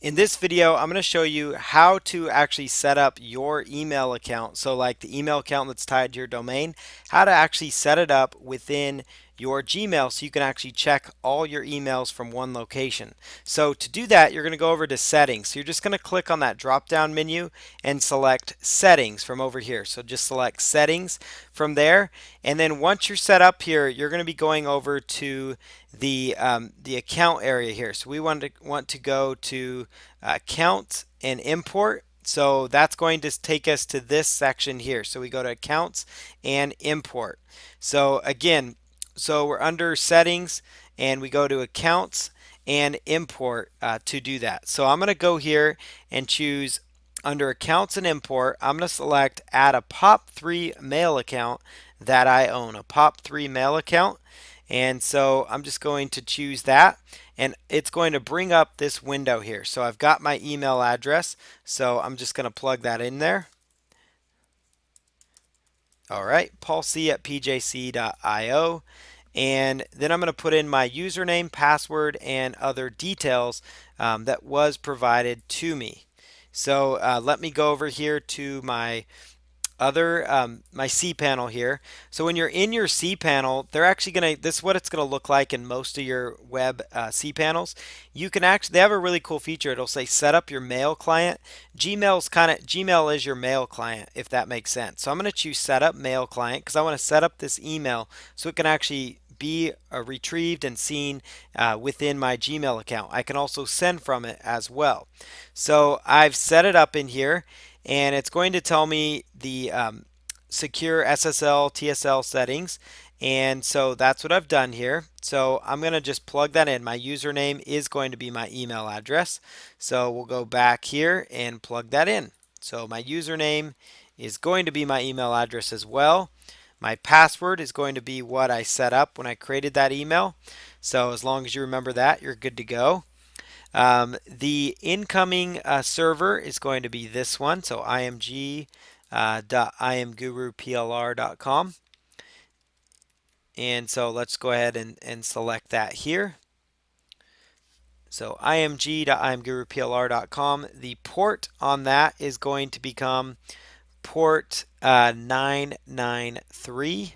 In this video, I'm going to show you how to actually set up your email account. So like the email account that's tied to your domain, how to actually set it up within your Gmail so you can actually check all your emails from one location. So to do that, you're going to go over to settings. So you're just going to click on that drop down menu and select settings from over here. So just select settings from there. And then once you're set up here, you're going to be going over to the account area here. So we want to go to account and import. So that's going to take us to this section here. So we go to accounts and import. So again, so we're under settings and we go to accounts and import to do that. So I'm going to go here and choose under accounts and import. I'm going to select add a POP3 mail account that I own, a POP3 mail account. And so I'm just going to choose that and it's going to bring up this window here. So I've got my email address. So I'm just going to plug that in there. All right, paulc@pjc.io. And then I'm going to put in my username, password, and other details that was provided to me. So let me go over here to my my cPanel here. So when you're in your cPanel, they're actually going to, this is what it's going to look like in most of your web cPanels. You can actually, they have a really cool feature. It'll say set up your mail client. Gmail is your mail client, if that makes sense. So I'm going to choose set up mail client because I want to set up this email so it can actually be retrieved and seen within my Gmail account. I can also send from it as well. So I've set it up in here and it's going to tell me the secure SSL TSL settings, and so that's what I've done here. So I'm going to just plug that in. My username is going to be my email address, so we'll go back here and plug that in. So my username is going to be my email address as well. My password is going to be what I set up when I created that email, so as long as you remember that, you're good to go. The incoming server is going to be this one, so img.imguruplr.com. And so let's go ahead and select that here. So img.imguruplr.com. The port on that is going to become port 993.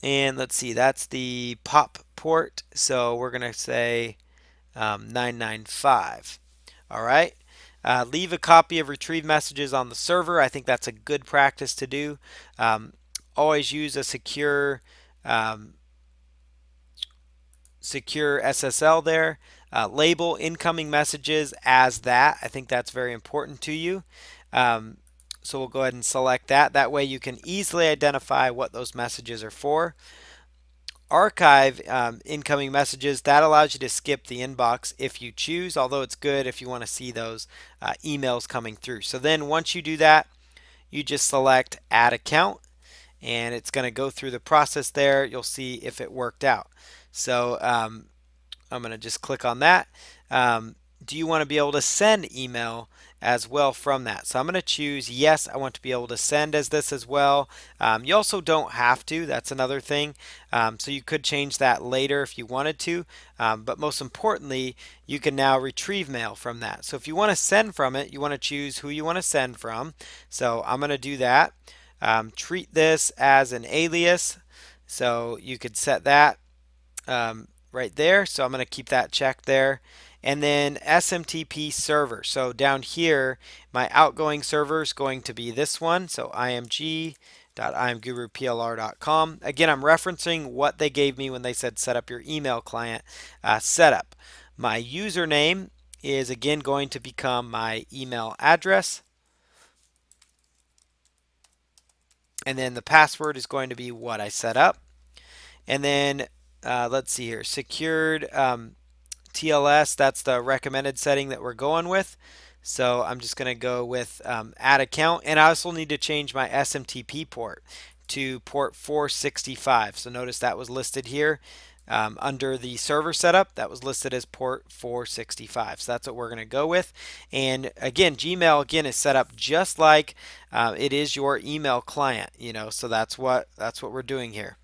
And let's see, that's the POP port. So we're going to say 995. All right. Leave a copy of retrieve messages on the server. I think that's a good practice to do. Always use a secure SSL there. Label incoming messages as that. I think that's very important to you. So we'll go ahead and select that. That way you can easily identify what those messages are for. Archive incoming messages, that allows you to skip the inbox if you choose, although it's good if you want to see those emails coming through. So then once you do that, you just select add account and it's going to go through the process there. You'll see if it worked out. So I'm going to just click on that. Do you want to be able to send email as well from that? So I'm going to choose yes, I want to be able to send as this as well. You also don't have to, that's another thing. So you could change that later if you wanted to, but most importantly, you can now retrieve mail from that. So if you want to send from it, you want to choose who you want to send from. So I'm going to do that. Treat this as an alias, so you could set that right there. So I'm going to keep that checked there. And then SMTP server. So down here, my outgoing server is going to be this one. So img.imguruplr.com. Again, I'm referencing what they gave me when they said set up your email client setup. My username is again going to become my email address. And then the password is going to be what I set up. And then let's see here, secured TLS, that's the recommended setting that we're going with. So I'm just going to go with add account, and I also need to change my SMTP port to port 465. So notice that was listed here under the server setup. That was listed as port 465. So that's what we're going to go with. And again, Gmail again is set up just like it is your email client. So that's what we're doing here.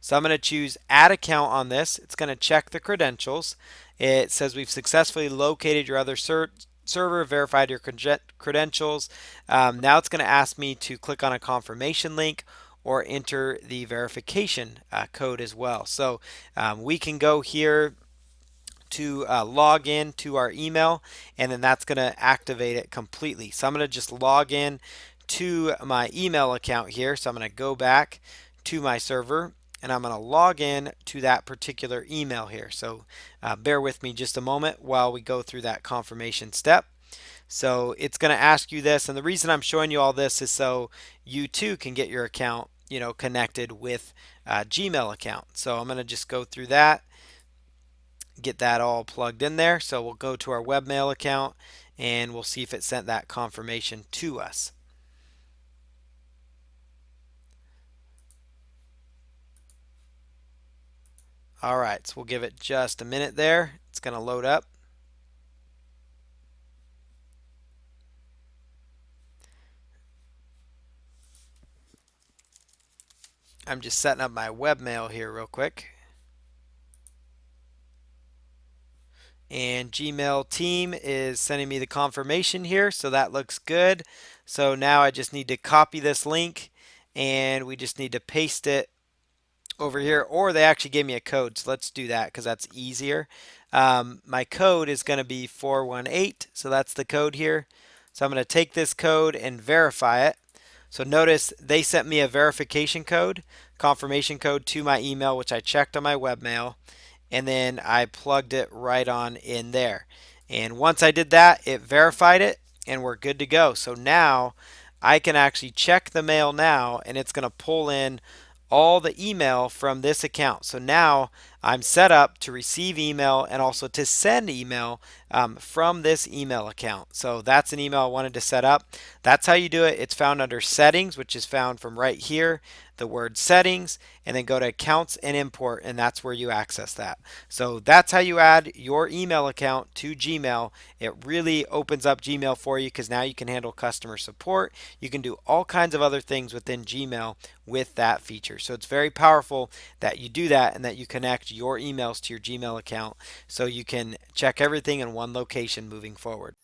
So I'm going to choose add account on this. It's going to check the credentials. It says we've successfully located your other server, verified your credentials. Now it's going to ask me to click on a confirmation link or enter the verification code as well. So we can go here to log in to our email, and then that's going to activate it completely. So I'm going to just log in to my email account here. So I'm going to go back to my server, and I'm going to log in to that particular email here. So bear with me just a moment while we go through that confirmation step. So it's going to ask you this, and the reason I'm showing you all this is so you too can get your account, connected with Gmail account. So I'm going to just go through that, get that all plugged in there. So we'll go to our webmail account and we'll see if it sent that confirmation to us. All right, so we'll give it just a minute there. It's going to load up. I'm just setting up my webmail here real quick. And Gmail team is sending me the confirmation here, so that looks good. So now I just need to copy this link and we just need to paste it over here, or they actually gave me a code, so let's do that because that's easier. My code is going to be 418, so that's the code here. So I'm going to take this code and verify it. So notice they sent me a verification code, confirmation code to my email, which I checked on my webmail, and then I plugged it right on in there. And once I did that, it verified it, and we're good to go. So now I can actually check the mail now, and it's going to pull in all the email from this account. So now I'm set up to receive email and also to send email from this email account. So that's an email I wanted to set up. That's how you do it. It's found under settings, which is found from right here, the word settings, and then go to accounts and import, and that's where you access that. So that's how you add your email account to Gmail. It really opens up Gmail for you because now you can handle customer support. You can do all kinds of other things within Gmail with that feature. So it's very powerful that you do that and that you connect your emails to your Gmail account so you can check everything in one location moving forward.